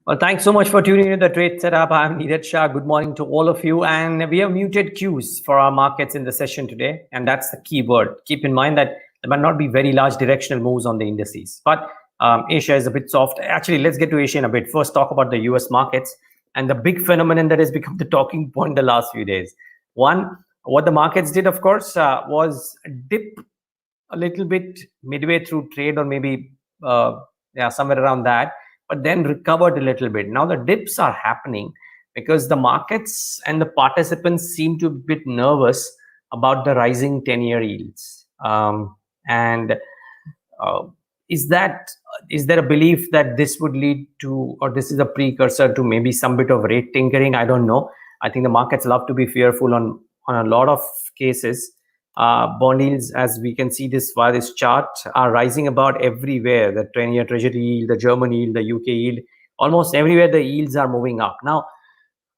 Well, thanks so much for tuning in to the Trade Setup. I'm Niraj Shah. Good morning to all of you. And we have muted cues for our markets in the session today. And that's the key word. Keep in mind that there might not be very large directional moves on the indices. But Asia is a bit soft. Actually, let's get to Asia in a bit. First, talk about the US markets and the big phenomenon that has become the talking point the last few days. One, what the markets did, of course, was dip a little bit midway through trade, or maybe somewhere around that, but then recovered a little bit. Now the dips are happening because the markets and the participants seem to be a bit nervous about the rising 10-year yields. And is there a belief that this would lead to, or this is a precursor to maybe some bit of rate tinkering? I don't know. I think the markets love to be fearful on a lot of cases. Bond yields, as we can see this via this chart, are rising about everywhere. The 10-year treasury yield, the German yield, the UK yield, almost everywhere the yields are moving up. Now,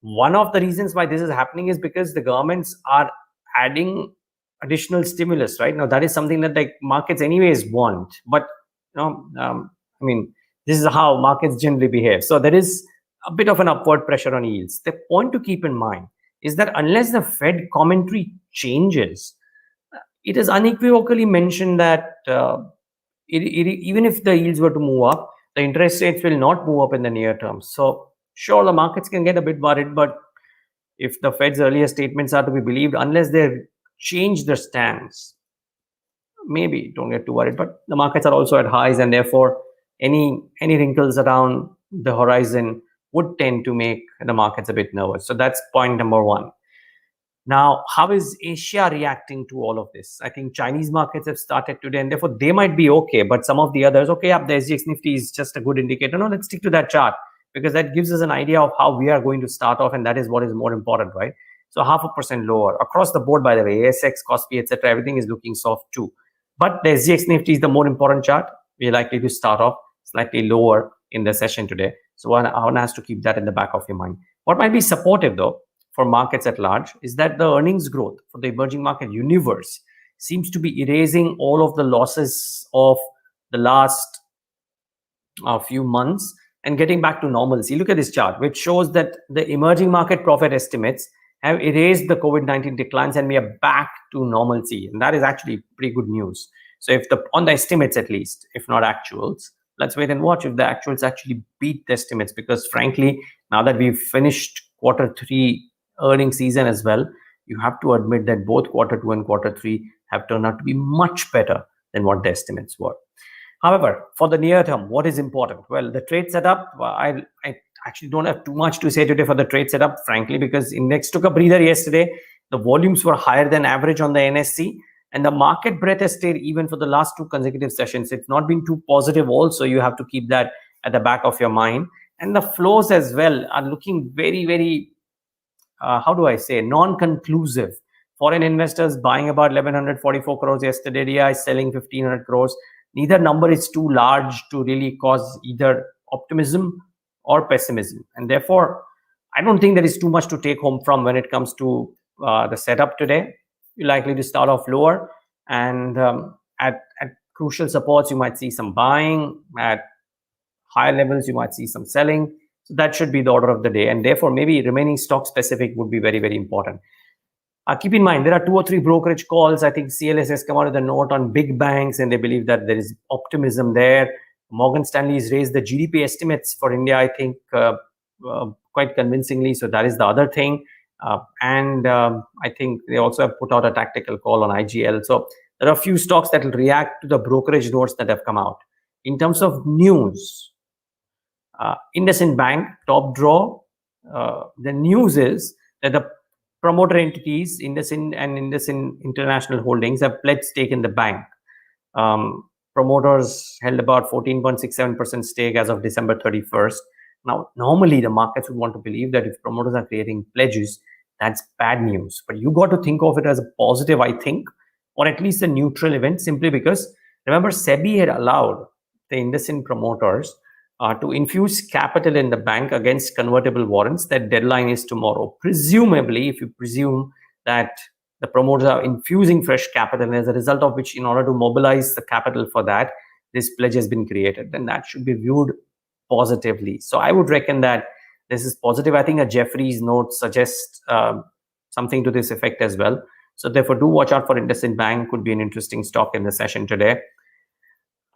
one of the reasons why this is happening is because the governments are adding additional stimulus, right? Now, that is something that the markets anyways want. But, this is how markets generally behave. So there is a bit of an upward pressure on yields. The point to keep in mind is that unless the Fed commentary changes, it is unequivocally mentioned that even if the yields were to move up, the interest rates will not move up in the near term. So sure, the markets can get a bit worried, but if the Fed's earlier statements are to be believed, unless they change their stance, maybe don't get too worried. But the markets are also at highs, and therefore any wrinkles around the horizon would tend to make the markets a bit nervous. So that's point number one. Now, how is Asia reacting to all of this? I think Chinese markets have started today, and therefore they might be okay. But some of the others, the SGX Nifty is just a good indicator. No, let's stick to that chart because that gives us an idea of how we are going to start off, and that is what is more important, right? So 0.5% lower across the board, by the way. ASX, KOSPI, etc. Everything is looking soft too. But the SGX Nifty is the more important chart. We're likely to start off slightly lower in the session today. So one has to keep that in the back of your mind. What might be supportive, though, for markets at large is that the earnings growth for the emerging market universe seems to be erasing all of the losses of the last few months and getting back to normalcy. Look at this chart, which shows that the emerging market profit estimates have erased the COVID-19 declines, and we are back to normalcy. And that is actually pretty good news. So if on the estimates at least, if not actuals, let's wait and watch if the actuals actually beat the estimates, because frankly, now that we've finished Q3 earnings season as well, you have to admit that both Q2 and Q3 have turned out to be much better than what the estimates were. However, for the near term, what is important? Well, the trade setup, I actually don't have too much to say today for the trade setup, frankly, because index took a breather yesterday. The volumes were higher than average on the NSE, and the market breadth has stayed even for the last 2 consecutive sessions. It's not been too positive also. You have to keep that at the back of your mind. And the flows as well are looking very, very non-conclusive. Foreign investors buying about 1,144 crores yesterday. DI is selling 1,500 crores. Neither number is too large to really cause either optimism or pessimism. And therefore, I don't think there is too much to take home from when it comes to the setup today. You're likely to start off lower. And at crucial supports, you might see some buying. At higher levels, you might see some selling. So that should be the order of the day. And therefore, maybe remaining stock specific would be very, very important. Keep in mind, there are 2 or 3 brokerage calls. I think CLS has come out with a note on big banks, and they believe that there is optimism there. Morgan Stanley has raised the GDP estimates for India, I think, quite convincingly. So that is the other thing. I think they also have put out a tactical call on IGL. So there are a few stocks that will react to the brokerage notes that have come out. In terms of news, IndusInd Bank, top draw. The news is that the promoter entities, IndusInd and IndusInd International Holdings, have pledged stake in the bank. Promoters held about 14.67% stake as of December 31st. Now, normally the markets would want to believe that if promoters are creating pledges, that's bad news. But you got to think of it as a positive, I think, or at least a neutral event, simply because, remember, SEBI had allowed the IndusInd promoters to infuse capital in the bank against convertible warrants. That deadline is tomorrow. Presumably, if you presume that the promoters are infusing fresh capital, and as a result of which, in order to mobilize the capital for that, this pledge has been created, then that should be viewed positively. So I would reckon that this is positive. I think a Jeffries note suggests something to this effect as well. So therefore, do watch out for IndusInd Bank. Could be an interesting stock in the session today.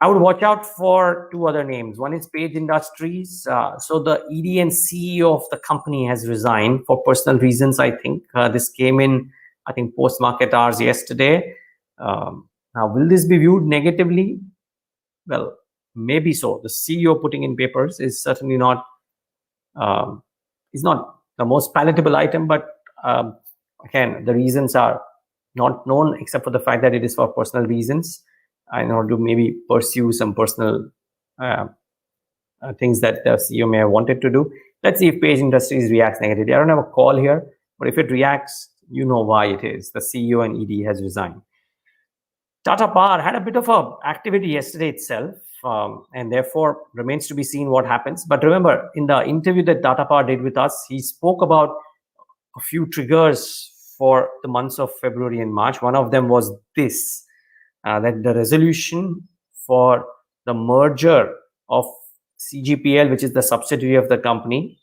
I would watch out for two other names. One is Page Industries. So the ED and CEO of the company has resigned for personal reasons, I think. This came in, I think, post-market hours yesterday. Now, will this be viewed negatively? Well, maybe so. The CEO putting in papers is certainly not the most palatable item, but again, the reasons are not known except for the fact that it is for personal reasons in order to maybe pursue some personal things that the CEO may have wanted to do. Let's see if Page Industries reacts negatively. I don't have a call here, but if it reacts, you know why it is. The CEO and ED has resigned. Tata Power had a bit of activity yesterday itself, and therefore remains to be seen what happens. But remember, in the interview that Tata Power did with us, he spoke about a few triggers for the months of February and March. One of them was this, that the resolution for the merger of CGPL, which is the subsidiary of the company,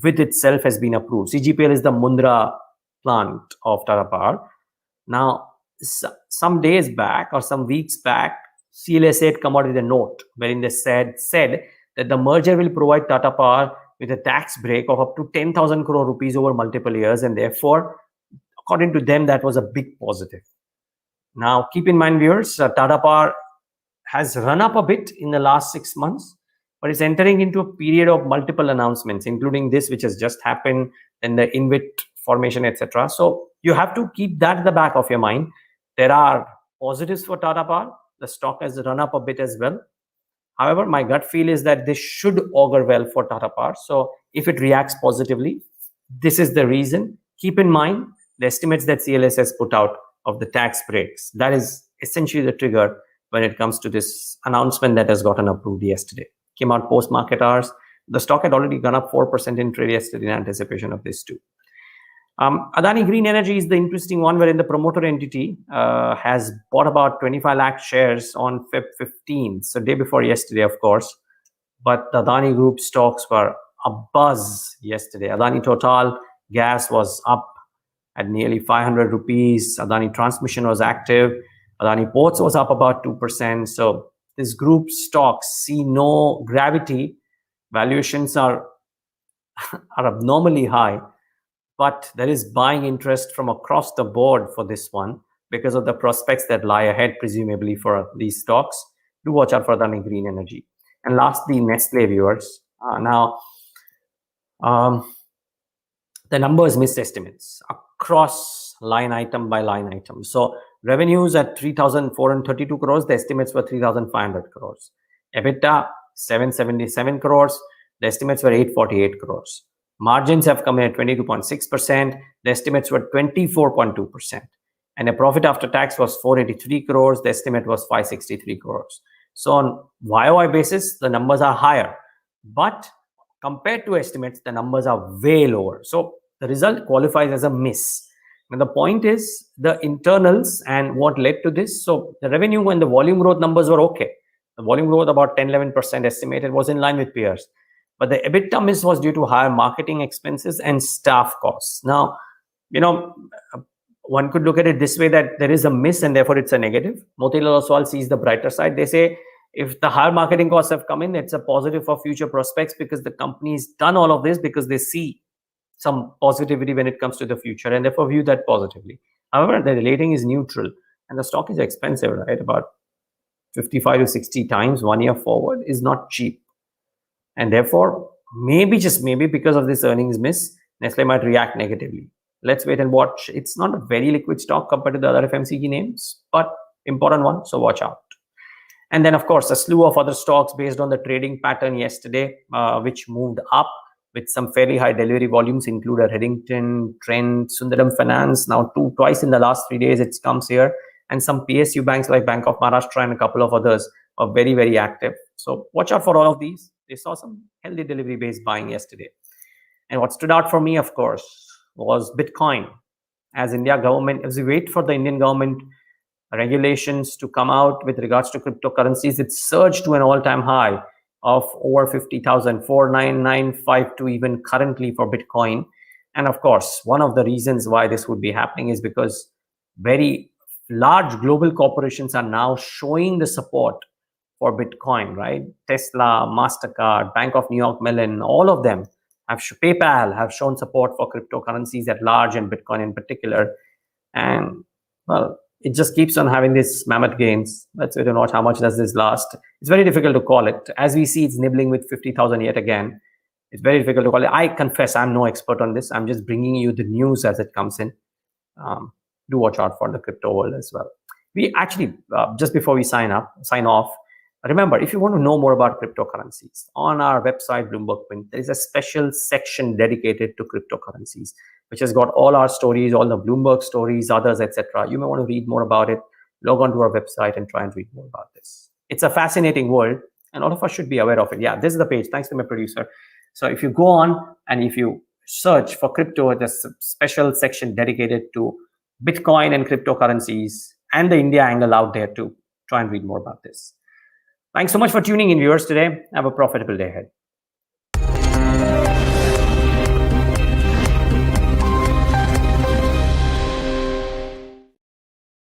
with itself has been approved. CGPL is the Mundra plant of Tata Power. Now, some days back or some weeks back, CLSA had come out with a note wherein they said that the merger will provide Tata Power with a tax break of up to 10,000 crore rupees over multiple years, and therefore, according to them, that was a big positive. Now, keep in mind, viewers, Tata Power has run up a bit in the last 6 months, but it's entering into a period of multiple announcements, including this, which has just happened, and the InvIT formation, etc. So you have to keep that at the back of your mind. There are positives for Tata Power. The stock has run up a bit as well. However, my gut feel is that this should augur well for Tata Power. So if it reacts positively, this is the reason. Keep in mind the estimates that CLS has put out of the tax breaks. That is essentially the trigger when it comes to this announcement that has gotten approved yesterday. Came out post-market hours. The stock had already gone up 4% in trade yesterday in anticipation of this too. Adani Green Energy is the interesting one, wherein the promoter entity has bought about 25 lakh shares on Feb 15th, so day before yesterday, of course. But the Adani Group stocks were abuzz yesterday. Adani Total Gas was up at nearly 500 rupees. Adani Transmission was active. Adani Ports was up about 2%. So this group stocks see no gravity. Valuations are abnormally high. But there is buying interest from across the board for this one because of the prospects that lie ahead, presumably, for these stocks. Do watch out for Adani Green Energy. And lastly, Nestle, viewers. Now, the numbers missed estimates across line item by line item. So revenues at 3,432 crores. The estimates were 3,500 crores. EBITDA, 777 crores. The estimates were 848 crores. Margins have come in at 22.6%. The estimates were 24.2%. And the profit after tax was 483 crores. The estimate was 563 crores. So on YOY basis, the numbers are higher. But compared to estimates, the numbers are way lower. So the result qualifies as a miss. And the point is the internals and what led to this. So the revenue and the volume growth numbers were okay. The volume growth about 10-11% estimated was in line with peers. But the EBITDA miss was due to higher marketing expenses and staff costs. Now, one could look at it this way, that there is a miss and therefore it's a negative. Motilal Oswal sees the brighter side. They say if the higher marketing costs have come in, it's a positive for future prospects because the company's done all of this because they see some positivity when it comes to the future and therefore view that positively. However, the rating is neutral and the stock is expensive, right? About 55 to 60 times 1 year forward is not cheap. And therefore, maybe, just maybe, because of this earnings miss, Nestle might react negatively. Let's wait and watch. It's not a very liquid stock compared to the other FMCG names, but important one, so watch out. And then, of course, a slew of other stocks based on the trading pattern yesterday, which moved up with some fairly high delivery volumes, include Redington, Trent, Sundaram Finance. Now, twice in the last 3 days, it comes here. And some PSU banks like Bank of Maharashtra and a couple of others are very, very active. So watch out for all of these. They saw some healthy delivery-based buying yesterday. And what stood out for me, of course, was Bitcoin. As we wait for the Indian government regulations to come out with regards to cryptocurrencies, it surged to an all-time high. of over 50,000, 49952 even currently for Bitcoin. And of course, one of the reasons why this would be happening is because very large global corporations are now showing the support for Bitcoin, right? Tesla, MasterCard, Bank of New York Mellon, all of them PayPal have shown support for cryptocurrencies at large and Bitcoin in particular. And well, it just keeps on having these mammoth gains. Let's wait and watch how much does this last. It's very difficult to call it. As we see, it's nibbling with 50,000 yet again. It's very difficult to call it. I confess I'm no expert on this. I'm just bringing you the news as it comes in. Do watch out for the crypto world as well. We actually, just before we sign off, remember, if you want to know more about cryptocurrencies, on our website, BloombergQuint, there is a special section dedicated to cryptocurrencies, which has got all our stories, all the Bloomberg stories, others, etc. You may want to read more about it. Log on to our website and try and read more about this. It's a fascinating world, and all of us should be aware of it. Yeah, this is the page. Thanks to my producer. So if you go on and if you search for crypto, there's a special section dedicated to Bitcoin and cryptocurrencies and the India angle out there too. Try and read more about this. Thanks so much for tuning in, viewers, today. Have a profitable day ahead.